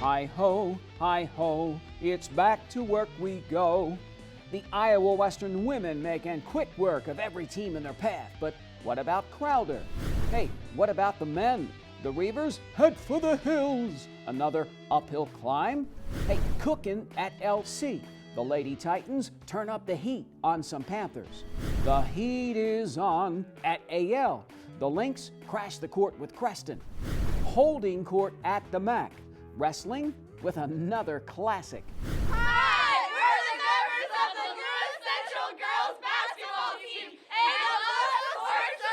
hi ho, it's back to work we go. The Iowa Western women making quick work of every team in their path. But what about Crowder? Hey, what about the men? The Reavers head for the hills. Another uphill climb. Hey, cooking at LC. The Lady Titans turn up the heat on some Panthers. The heat is on at AL. The Lynx crash the court with Creston. Holding court at the MAC. Wrestling with another classic. Hi, we're the members of the Groove Central Girls Basketball Team and the Bluffs Sports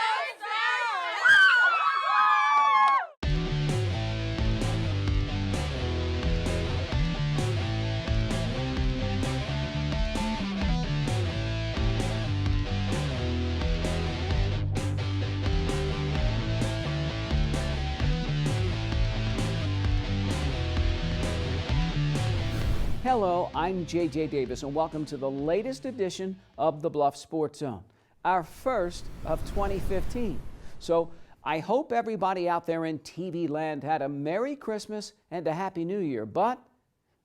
Hello, I'm JJ Davis, and welcome to the latest edition of the Bluffs Sports Zone, our first of 2015. So I hope everybody out there in TV land had a Merry Christmas and a Happy New Year, but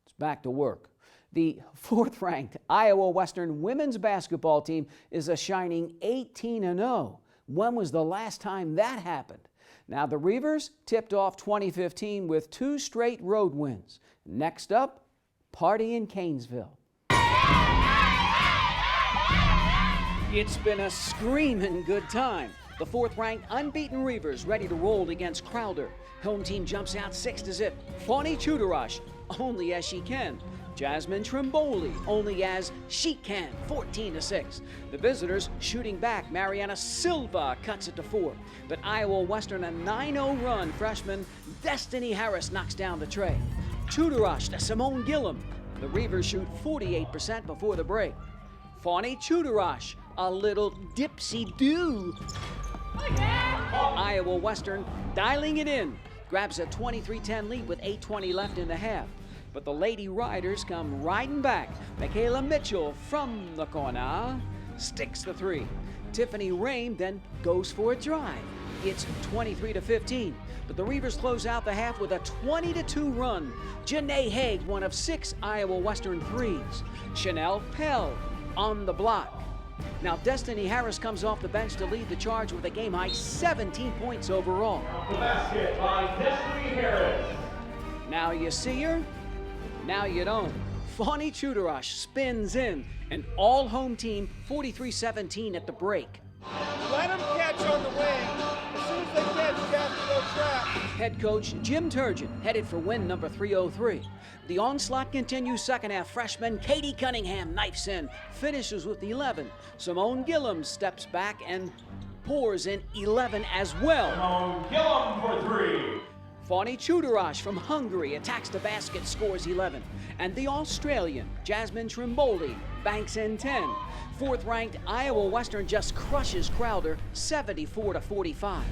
it's back to work. The fourth-ranked Iowa Western women's basketball team is a shining 18-0. When was the last time that happened? Now, the Reavers tipped off 2015 with 2 straight road wins. Next up, party in Canesville. It's been a screaming good time. The fourth-ranked unbeaten Reavers ready to roll against Crowder. Home team jumps out 6-0. Fawny Chudarush, only as she can. Jasmine Trimboli, only as she can, 14-6. The visitors shooting back. Mariana Silva cuts it to 4. But Iowa Western a 9-0 run. Freshman Destiny Harris knocks down the tray. Chudarush to Simone Gillum. The Reavers shoot 48% before the break. Fawny Chudarush, a little dipsy-do. Iowa Western dialing it in. Grabs a 23-10 lead with 8:20 left in the half. But the Lady Riders come riding back. Michaela Mitchell from the corner sticks the 3. Tiffany Rame then goes for a drive. It's 23-15, but the Reavers close out the half with a 20-2 run. Janae Haig, one of 6 Iowa Western threes. Chanel Pell on the block. Now Destiny Harris comes off the bench to lead the charge with a game-high 17 points overall. The basket by Destiny Harris. Now you see her, now you don't. Fawny Chudarush spins in, and all home team 43-17 at the break. Let them catch on the wing. As soon as they catch, you have to go trap. Head coach Jim Turgeon headed for win number 303. The onslaught continues second half. Freshman Katie Cunningham knifes in, finishes with 11. Simone Gillum steps back and pours in 11 as well. Simone Gillum for 3. Fawny Chudarush from Hungary attacks the basket, scores 11. And the Australian, Jasmine Trimboli, banks in 10. Fourth-ranked Iowa Western just crushes Crowder, 74-45.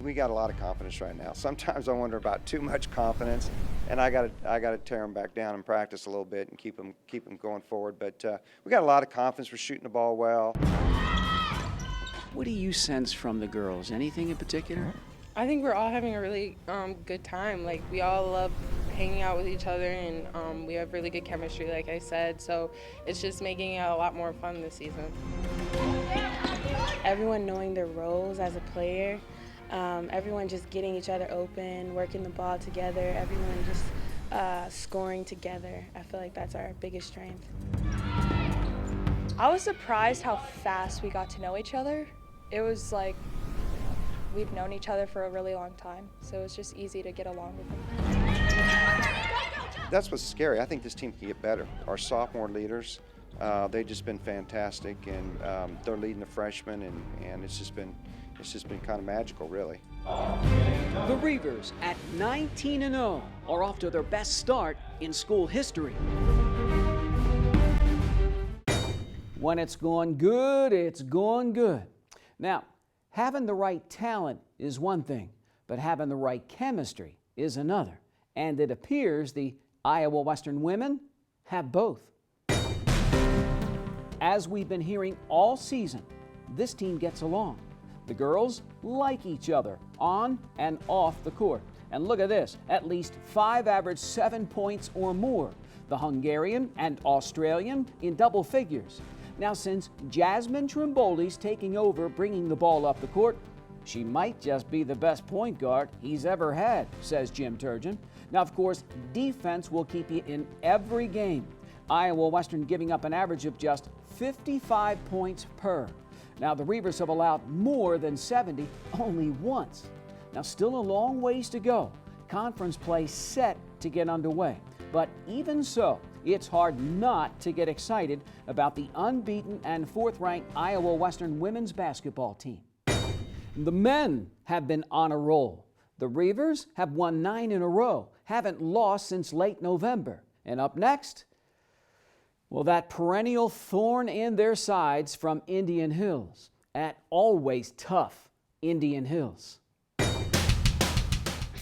We got a lot of confidence right now. Sometimes I wonder about too much confidence, and I got to tear them back down and practice a little bit and keep them going forward. But we got a lot of confidence. We're shooting the ball well. What do you sense from the girls? Anything in particular? I think we're all having a really good time. Like, we all love hanging out with each other, and we have really good chemistry, like I said. So it's just making it a lot more fun this season. Everyone knowing their roles as a player, everyone just getting each other open, working the ball together, everyone just scoring together. I feel like that's our biggest strength. I was surprised how fast we got to know each other. It was like we've known each other for a really long time, so it's just easy to get along with them. That's what's scary. I think this team can get better. Our sophomore leaders, they've just been fantastic, and they're leading the freshmen, and it's just been kind of magical, really. The Reavers at 19-0 are off to their best start in school history. When it's going good, it's going good. Now, having the right talent is one thing, but having the right chemistry is another. And it appears the Iowa Western women have both. As we've been hearing all season, this team gets along. The girls like each other on and off the court, And look at this, at least 5 averaged 7 points or more. The Hungarian and Australian in double figures. Now, since Jasmine Trimboli's taking over bringing the ball up the court, she might just be the best point guard he's ever had, says Jim Turgeon. Now, of course, defense will keep you in every game. Iowa Western giving up an average of just 55 points per. Now, the Reavers have allowed more than 70 only once. Now, still a long ways to go. Conference play set to get underway. But even so, it's hard not to get excited about the unbeaten and 4th-ranked Iowa Western women's basketball team. The men have been on a roll. The Reavers have won 9 in a row, haven't lost since late November. And up next, well, that perennial thorn in their sides from Indian Hills. At always tough Indian Hills.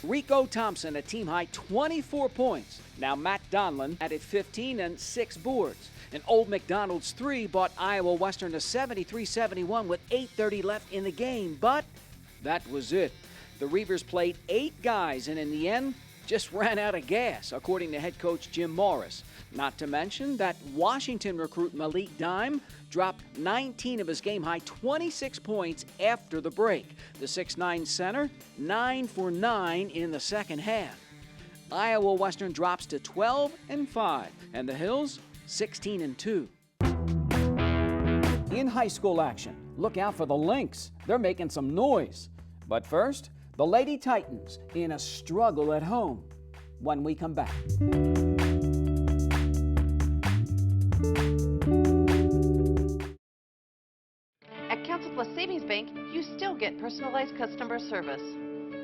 Rico Thompson, a team-high 24 points. Now Matt Donlin added 15 and 6 boards. And Old McDonald's 3 bought Iowa Western to 73-71 with 8:30 left in the game. But that was it. The Reavers played 8 guys and in the end just ran out of gas, according to head coach Jim Morris. Not to mention that Washington recruit Malik Dime dropped 19 of his game-high 26 points after the break. The 6'9 center, 9 for 9 in the second half. Iowa Western drops to 12-5, and the Hills 16-2. In high school action, look out for the Lynx. They're making some noise. But first, the Lady Titans in a struggle at home when we come back. At Council Plus Savings Bank, you still get personalized customer service.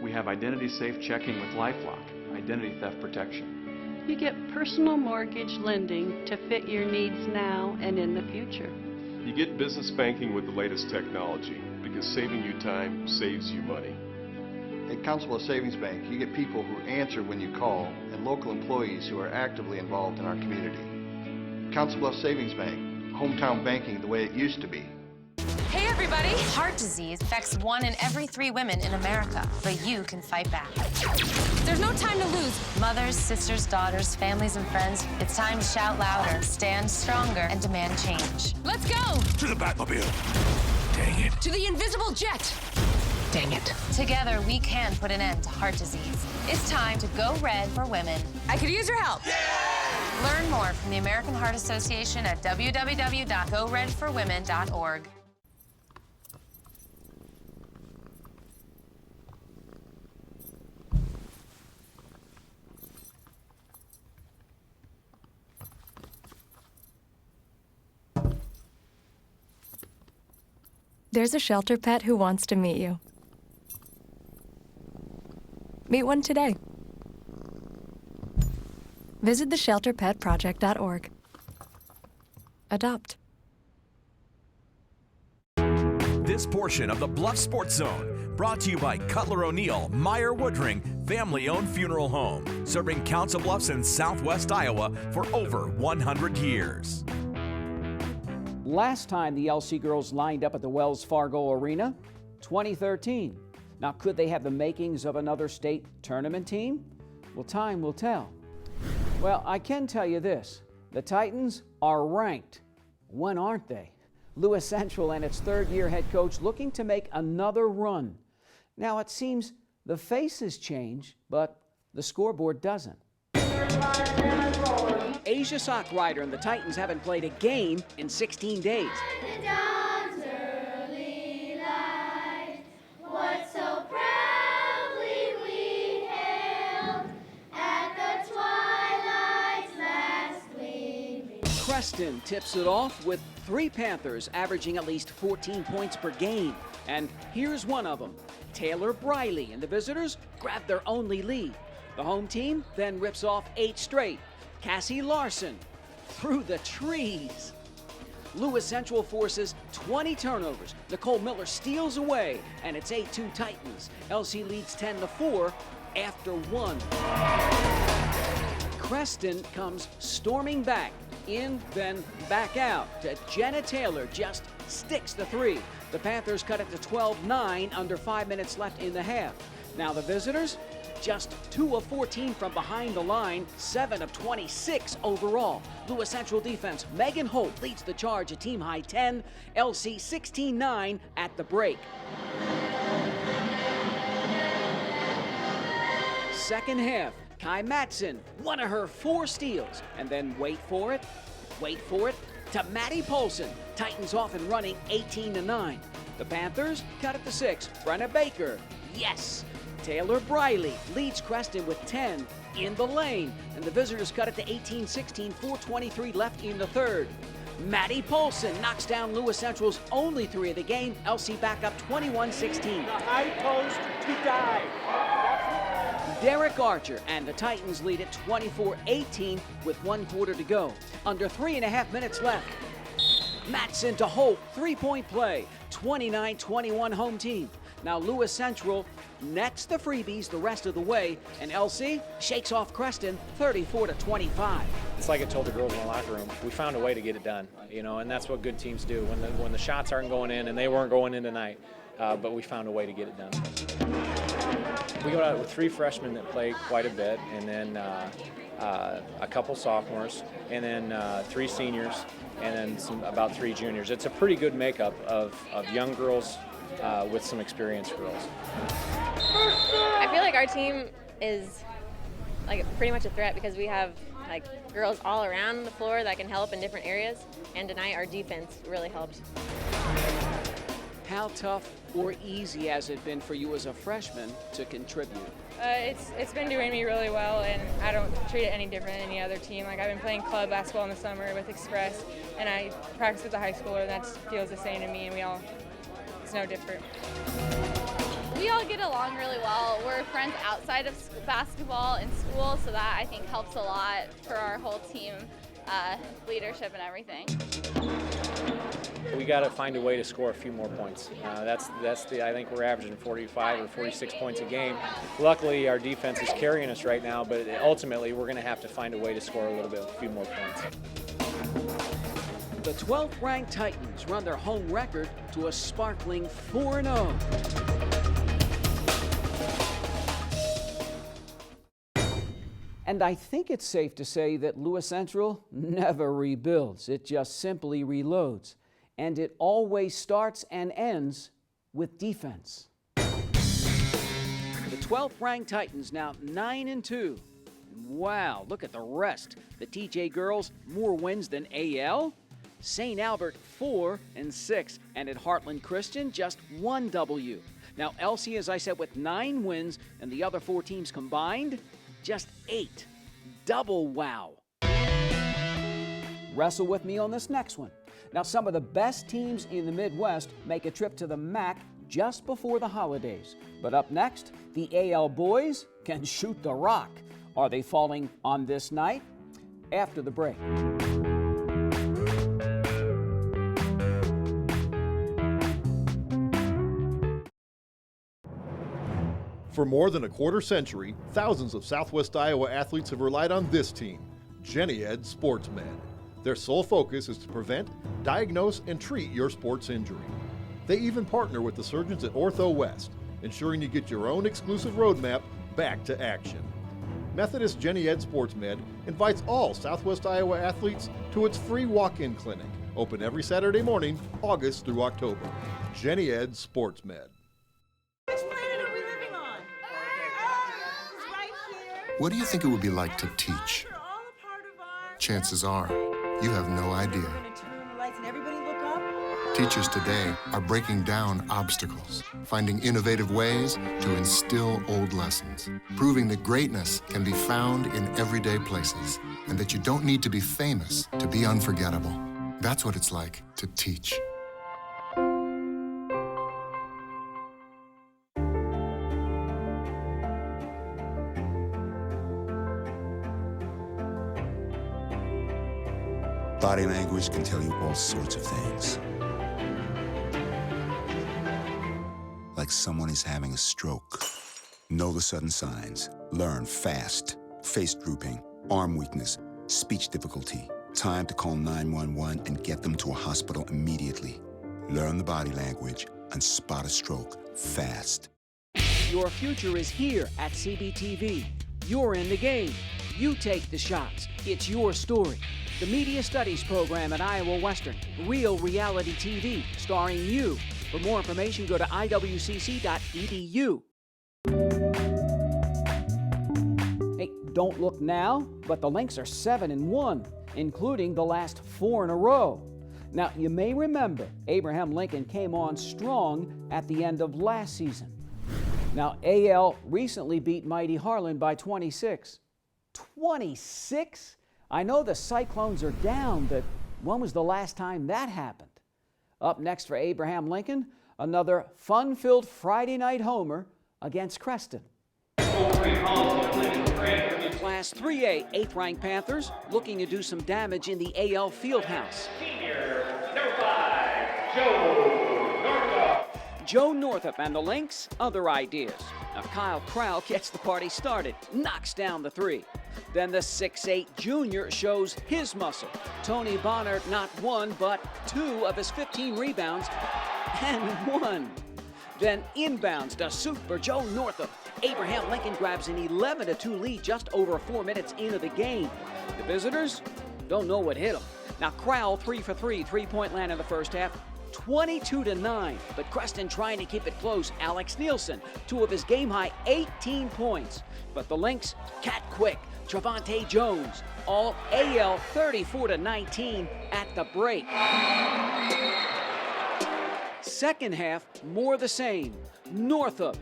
We have identity-safe checking with LifeLock, identity theft protection. You get personal mortgage lending to fit your needs now and in the future. You get business banking with the latest technology because saving you time saves you money. At Council of Savings Bank, you get people who answer when you call and local employees who are actively involved in our community. Council of Savings Bank, hometown banking the way it used to be. Hey everybody! Heart disease affects 1 in every 3 women in America, but you can fight back. There's no time to lose. Mothers, sisters, daughters, families, and friends, it's time to shout louder, stand stronger, and demand change. Let's go! To the Batmobile. Dang it. To the invisible jet. Dang it. Together, we can put an end to heart disease. It's time to go red for women. I could use your help. Yeah! Learn more from the American Heart Association at www.goredforwomen.org. There's a shelter pet who wants to meet you. Meet one today. Visit theshelterpetproject.org. Adopt. This portion of the Bluffs Sports Zone brought to you by Cutler O'Neill, Meyer Woodring, family-owned funeral home, serving Council Bluffs in southwest Iowa for over 100 years. Last time the LC girls lined up at the Wells Fargo Arena, 2013. Now, could they have the makings of another state tournament team? Well, time will tell. Well, I can tell you this. The Titans are ranked. When aren't they? Lewis Central and its third-year head coach looking to make another run. Now, it seems the faces change, but the scoreboard doesn't. Asia Sockrider and the Titans haven't played a game in 16 days. Preston tips it off with 3 Panthers averaging at least 14 points per game. And here's one of them. Taylor Briley and the visitors grab their only lead. The home team then rips off 8 straight. Cassie Larson through the trees. Lewis Central forces 20 turnovers. Nicole Miller steals away, and it's 8-2 Titans. LC leads 10-4 after 1. Creston comes storming back, in, then back out. Jenna Taylor just sticks the 3. The Panthers cut it to 12-9 under 5 minutes left in the half. Now the visitors, Just 2 of 14 from behind the line, 7 of 26 overall. Lewis Central defense, Megan Holt leads the charge, a team-high 10, LC 16-9 at the break. Second half, Kai Matson, one of her 4 steals, and then wait for it, to Maddie Polson. Titans off and running 18-9. The Panthers cut it to 6. Brenna Baker, yes. Taylor Briley leads Creston with 10 in the lane, and the visitors cut it to 18-16, 4:23 left in the third. Maddie Polson knocks down Lewis Central's only 3 of the game. LC back up 21-16. The high post to dive. Derek Archer and the Titans lead at 24-18 with 1 quarter to go. Under 3.5 minutes left. Matson to Holt, 3-point play, 29-21 home team. Now Lewis Central nets the freebies the rest of the way, and LC shakes off Creston 34-25. It's like I told the girls in the locker room, we found a way to get it done, and that's what good teams do. When the shots aren't going in, and they weren't going in tonight, but we found a way to get it done. We go out with 3 freshmen that play quite a bit, and then a couple sophomores, and then 3 seniors, and then about 3 juniors. It's a pretty good makeup of young girls with some experienced girls. I feel like our team is pretty much a threat because we have girls all around the floor that can help in different areas, and tonight our defense really helped. How tough or easy has it been for you as a freshman to contribute? It's been doing me really well, and I don't treat it any different than any other team. I've been playing club basketball in the summer with Express, and I practice with a high schooler, and that feels the same to me, and it's no different. We all get along really well. We're friends outside of basketball in school, so that I think helps a lot for our whole team leadership and everything. We got to find a way to score a few more points. I think we're averaging 45 or 46 points a game. Luckily, our defense is carrying us right now, but ultimately, we're going to have to find a way to score a few more points. The 12th ranked Titans run their home record to a sparkling 4-0. And I think it's safe to say that Lewis Central never rebuilds. It just simply reloads. And it always starts and ends with defense. The 12th ranked Titans now 9-2. Wow, look at the rest. The TJ girls, more wins than AL. St. Albert 4-6, and at Heartland Christian just 1 W. Now LC, as I said, with 9 wins, and the other 4 teams combined, just 8. Double wow. Wrestle with me on this next one. Now, some of the best teams in the Midwest make a trip to the MAC just before the holidays. But up next, the AL boys can shoot the rock. Are they falling on this night? After the break. For more than a quarter century, thousands of Southwest Iowa athletes have relied on this team, Jenny Ed SportsMed. Their sole focus is to prevent, diagnose, and treat your sports injury. They even partner with the surgeons at Ortho West, ensuring you get your own exclusive roadmap back to action. Methodist Jenny Ed SportsMed invites all Southwest Iowa athletes to its free walk-in clinic, open every Saturday morning, August through October. Jenny Ed SportsMed. Which planet are we living on? Right here. What do you think it would be like to teach? Chances are, you have no idea. Teachers today are breaking down obstacles, finding innovative ways to instill old lessons, proving that greatness can be found in everyday places, and that you don't need to be famous to be unforgettable. That's what it's like to teach. Body language can tell you all sorts of things. Like someone is having a stroke. Know the sudden signs. Learn fast. Face drooping, arm weakness, speech difficulty. Time to call 911 and get them to a hospital immediately. Learn the body language and spot a stroke fast. Your future is here at CBTV. You're in the game. You take the shots. It's your story. The Media Studies program at Iowa Western. Real reality TV starring you. For more information, go to iwcc.edu. Hey, don't look now, but the Lynx are 7-1, including the last 4 in a row. Now, you may remember Abraham Lincoln came on strong at the end of last season. Now, AL recently beat mighty Harlan by 26. 26? I know the Cyclones are down, but when was the last time that happened? Up next for Abraham Lincoln, another fun-filled Friday night homer against Creston. Class 3A 8th-ranked Panthers looking to do some damage in the AL Fieldhouse. Senior, number 5, Joe Northup. Joe Northup and the Lynx, other ideas. Now Kyle Crowell gets the party started, knocks down the 3. Then the 6'8 junior shows his muscle. Tony Bonner not 1, but 2 of his 15 rebounds and 1. Then inbounds to super Joe Northup. Abraham Lincoln grabs an 11-2 lead just over 4 minutes into the game. The visitors don't know what hit them. Now Crowell 3 for 3, 3-point land in the first half. 22-9, but Creston trying to keep it close. Alex Nielsen, 2 of his game-high 18 points. But the Lynx, cat quick. Trevante Jones, all AL 34-19 at the break. Second half, more the same. Northup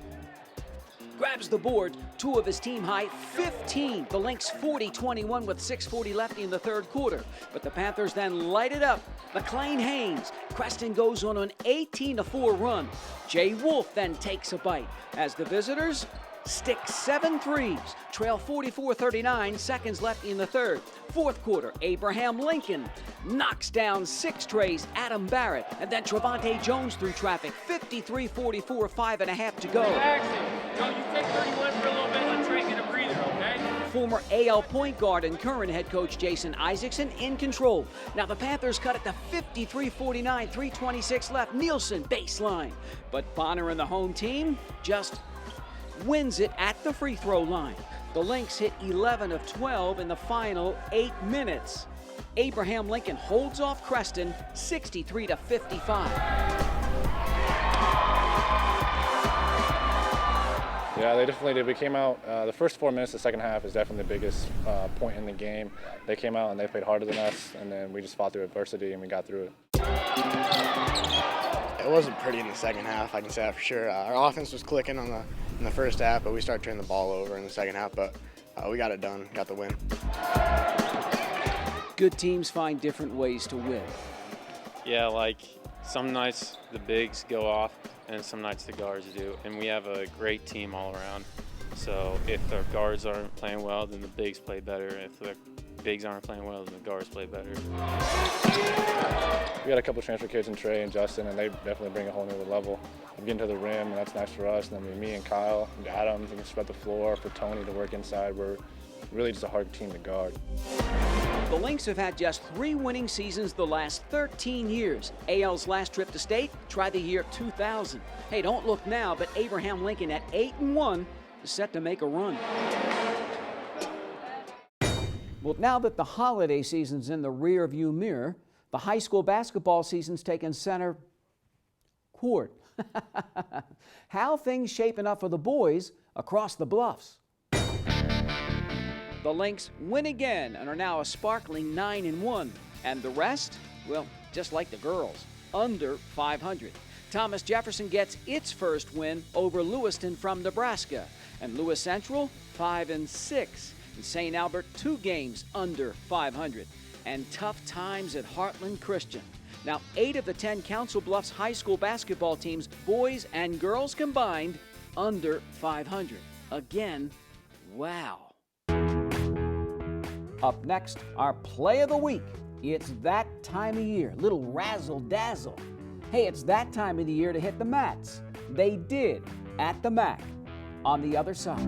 grabs the board, 2 of his team high 15. The Lynx 40-21 with 6:40 left in the third quarter. But the Panthers then light it up. McLean Haynes. Creston goes on an 18-4 run. Jay Wolf then takes a bite as the visitors stick 7 threes, trail 44-39, seconds left in the third. Fourth quarter, Abraham Lincoln knocks down 6 trays, Adam Barrett, and then Trevante Jones through traffic, 53-44, 5.5 to go. Jackson, Joe, you take 31 for a little bit. Let Trey get a breather, okay? Former AL point guard and current head coach Jason Isaacson in control. Now the Panthers cut it to 53-49, 3:26 left. Nielsen baseline. But Bonner and the home team just wins it at the free throw line. The Lynx hit 11 of 12 in the final 8 minutes. Abraham Lincoln holds off Creston 63-55. Yeah, they definitely did. We came out, the first 4 minutes of the second half is definitely the biggest point in the game. They came out and they played harder than us, and then we just fought through adversity and we got through it. It wasn't pretty in the second half, I can say that for sure. Our offense was clicking in the first half, but we started turning the ball over in the second half, but we got it done, got the win. Good teams find different ways to win. Yeah, like some nights the bigs go off and some nights the guards do, and we have a great team all around. So if our guards aren't playing well, then the bigs play better. If the bigs aren't playing well, then the guards play better. We got a couple transfer kids in Trey and Justin, and they definitely bring a whole new level. We get into the rim, and that's nice for us. And then me and Kyle and Adam, we can spread the floor for Tony to work inside. We're really just a hard team to guard. The Lynx have had just 3 winning seasons the last 13 years. AL's last trip to state, try the year 2000. Hey, don't look now, but Abraham Lincoln at 8-1 is set to make a run. Well, now that the holiday season's in the rear-view mirror, the high school basketball season's taken center court. How things shaping up for the boys across the Bluffs? The Lynx win again and are now a sparkling 9-1. And the rest, well, just like the girls, under 500. Thomas Jefferson gets its first win over Lewiston from Nebraska. And Lewis Central, 5-6. And St. Albert, 2 games under 500. And tough times at Heartland Christian. Now, 8 of the 10 Council Bluffs high school basketball teams, boys and girls combined, under 500. Again, wow. Up next, our play of the week. It's that time of year, little razzle-dazzle. Hey, it's that time of the year to hit the mats. They did at the MAC. On the other side.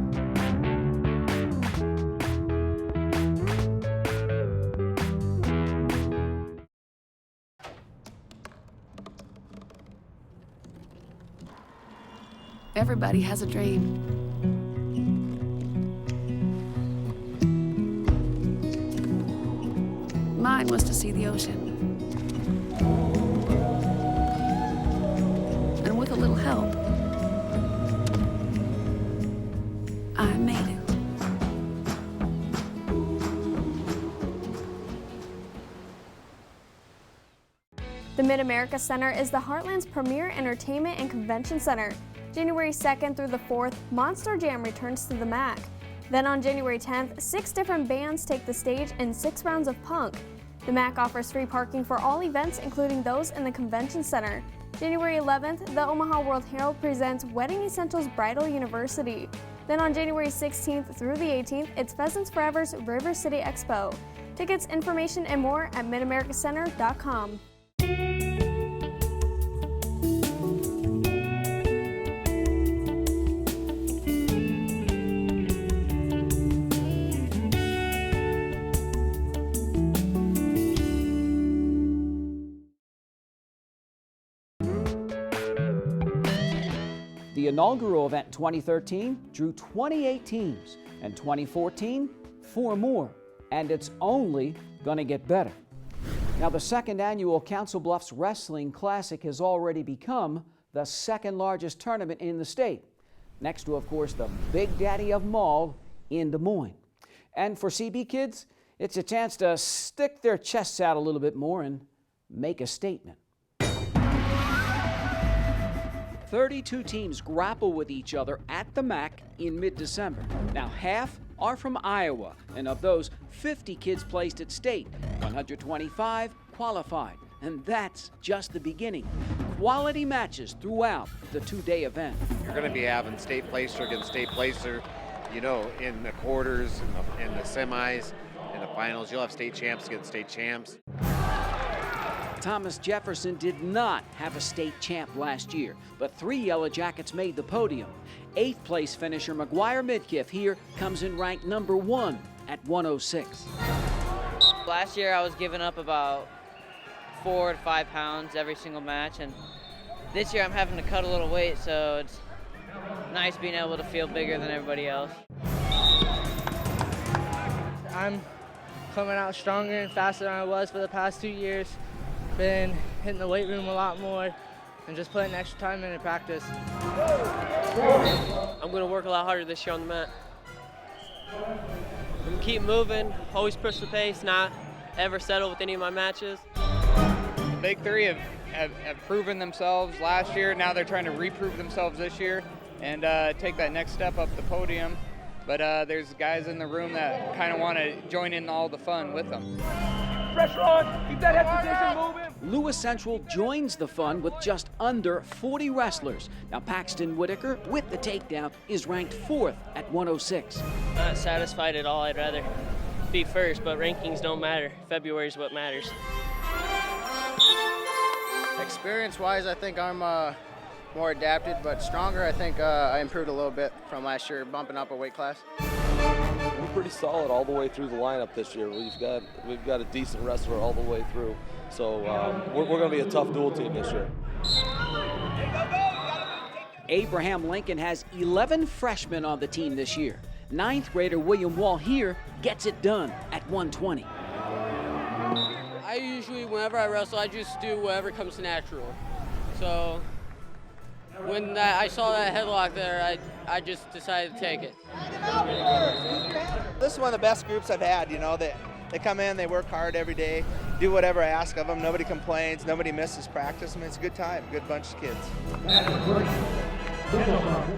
Everybody has a dream. Mine was to see the ocean. And with a little help, I made it. The Mid-America Center is the Heartland's premier entertainment and convention center. January 2nd through the 4th, Monster Jam returns to the MAC. Then on January 10th, 6 different bands take the stage in 6 rounds of punk. The MAC offers free parking for all events, including those in the convention center. January 11th, the Omaha World Herald presents Wedding Essentials Bridal University. Then on January 16th through the 18th, it's Pheasants Forever's River City Expo. Tickets, information, and more at midamericacenter.com. The inaugural event in 2013 drew 28 teams, and 2014, 4 more, and it's only going to get better. Now, the second annual Council Bluffs Wrestling Classic has already become the second largest tournament in the state, next to, of course, the Big Daddy of them all in Des Moines. And for CB kids, it's a chance to stick their chests out a little bit more and make a statement. 32 teams grapple with each other at the MAC in mid-December. Now, half are from Iowa, and of those, 50 kids placed at state, 125 qualified, and that's just the beginning. Quality matches throughout the 2-day event. You're going to be having state placer against state placer, you know, in the quarters, in the semis, in the finals. You'll have state champs against state champs. Thomas Jefferson did not have a state champ last year, but 3 Yellow Jackets made the podium. 8th place finisher McGuire Midkiff here comes in ranked number 1 at 106. Last year I was giving up about 4 to 5 pounds every single match, and this year I'm having to cut a little weight, so it's nice being able to feel bigger than everybody else. I'm coming out stronger and faster than I was for the past 2 years. Been hitting the weight room a lot more and just putting extra time in practice. I'm going to work a lot harder this year on the mat. I'm gonna keep moving, always push the pace, not ever settle with any of my matches. The Big Three have proven themselves last year. Now they're trying to reprove themselves this year and take that next step up the podium. But there's guys in the room that kind of want to join in all the fun with them. Pressure on, keep that head position moving. Lewis Central joins the fun with just under 40 wrestlers. Now, Paxton Whitaker, with the takedown, is ranked 4th at 106. Not satisfied at all. I'd rather be first, but rankings don't matter. February is what matters. Experience-wise, I think I'm more adapted, but stronger. I think I improved a little bit from last year, bumping up a weight class. We're pretty solid all the way through the lineup this year. We've got a decent wrestler all the way through, so we're going to be a tough dual team this year. Abraham Lincoln has 11 freshmen on the team this year. 9th grader William Wall here gets it done at 120. I usually, whenever I wrestle, I just do whatever comes natural. So when I saw that headlock there, I just decided to take it. This is one of the best groups I've had, you know. They come in, they work hard every day, do whatever I ask of them. Nobody complains, nobody misses practice. I mean, it's a good time, good bunch of kids.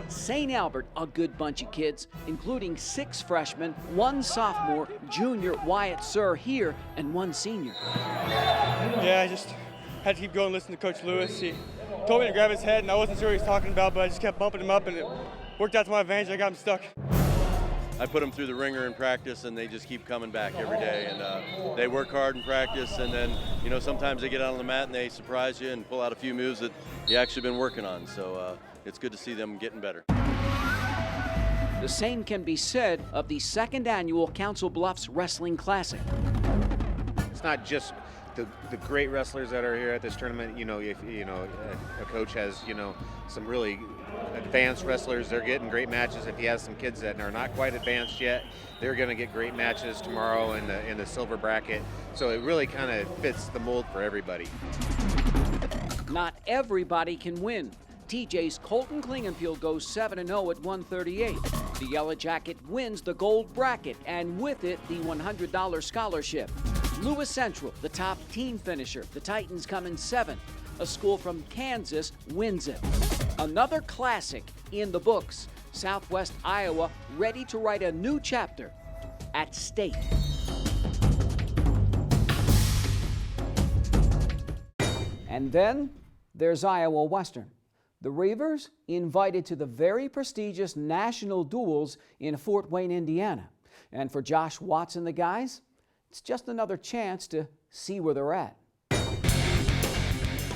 St. Albert, a good bunch of kids, including 6 freshmen, 1 sophomore, junior Wyatt Sir here, and 1 senior. Yeah, I just had to keep going, listen to Coach Lewis. He told me to grab his head, and I wasn't sure what he was talking about, but I just kept bumping him up, and it worked out to my advantage. I got him stuck. I put them through the ringer in practice, and they just keep coming back every day. And they work hard in practice, and then, you know, sometimes they get out on the mat and they surprise you and pull out a few moves that you actually been working on. So it's good to see them getting better. The same can be said of the 2nd annual Council Bluffs Wrestling Classic. It's not just the great wrestlers that are here at this tournament, if a coach has some really advanced wrestlers, they're getting great matches. If he has some kids that are not quite advanced yet, they're going to get great matches tomorrow in the silver bracket. So it really kind of fits the mold for everybody. Not everybody can win. TJ's Colton Klingenfield goes 7-0 at 138. The Yellow Jacket wins the gold bracket, and with it, the $100 scholarship. Lewis Central, the top team finisher. The Titans come in 7th. A school from Kansas wins it. Another classic in the books. Southwest Iowa ready to write a new chapter at state. And then there's Iowa Western. The Reavers invited to the very prestigious national duels in Fort Wayne, Indiana. And for Josh Watts and the guys, it's just another chance to see where they're at.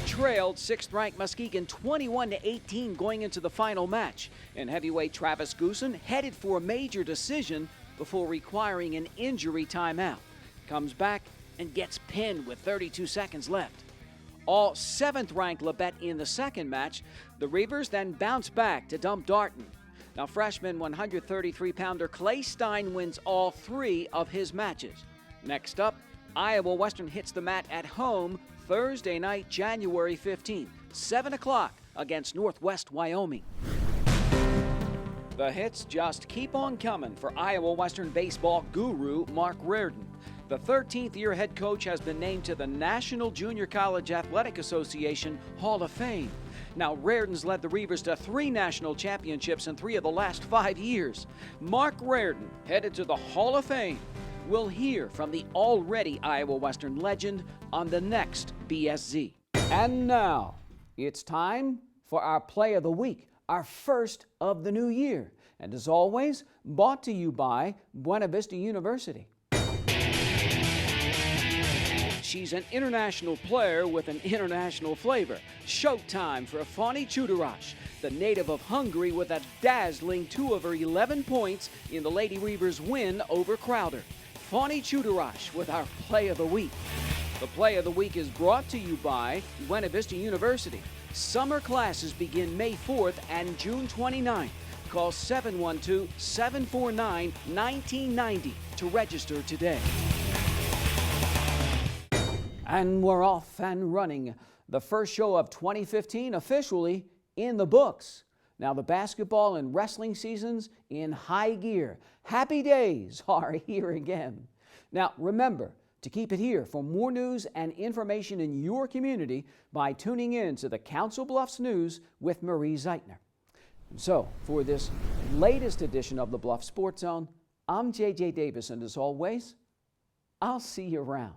Trailed 6th-ranked Muskegon 21-18 going into the final match. And heavyweight Travis Goosen headed for a major decision before requiring an injury timeout. Comes back and gets pinned with 32 seconds left. All 7th-ranked Labette in the second match. The Reavers then bounce back to dump Darton. Now, freshman 133-pounder Clay Stein wins all 3 of his matches. Next up, Iowa Western hits the mat at home Thursday night, January 15th, 7 o'clock against Northwest Wyoming. The hits just keep on coming for Iowa Western baseball guru Mark Reardon. The 13th-year head coach has been named to the National Junior College Athletic Association Hall of Fame. Now, Reardon's led the Reavers to 3 national championships in 3 of the last 5 years. Mark Reardon, headed to the Hall of Fame. We'll hear from the already Iowa Western legend on the next BSZ. And now, it's time for our Play of the Week, our first of the new year. And as always, brought to you by Buena Vista University. She's an international player with an international flavor. Showtime for Fani Chudarosh, the native of Hungary, with a dazzling 2 of her 11 points in the Lady Reavers' win over Crowder. Fani Chudarosh with our Play of the Week. The Play of the Week is brought to you by Buena Vista University. Summer classes begin May 4th and June 29th. Call 712-749-1990 to register today. And we're off and running. The first show of 2015 officially in the books. Now the basketball and wrestling seasons in high gear. Happy days are here again. Now remember to keep it here for more news and information in your community by tuning in to the Council Bluffs News with Marie Zeitner. So for this latest edition of the Bluff Sports Zone, I'm J.J. Davis, and as always, I'll see you around.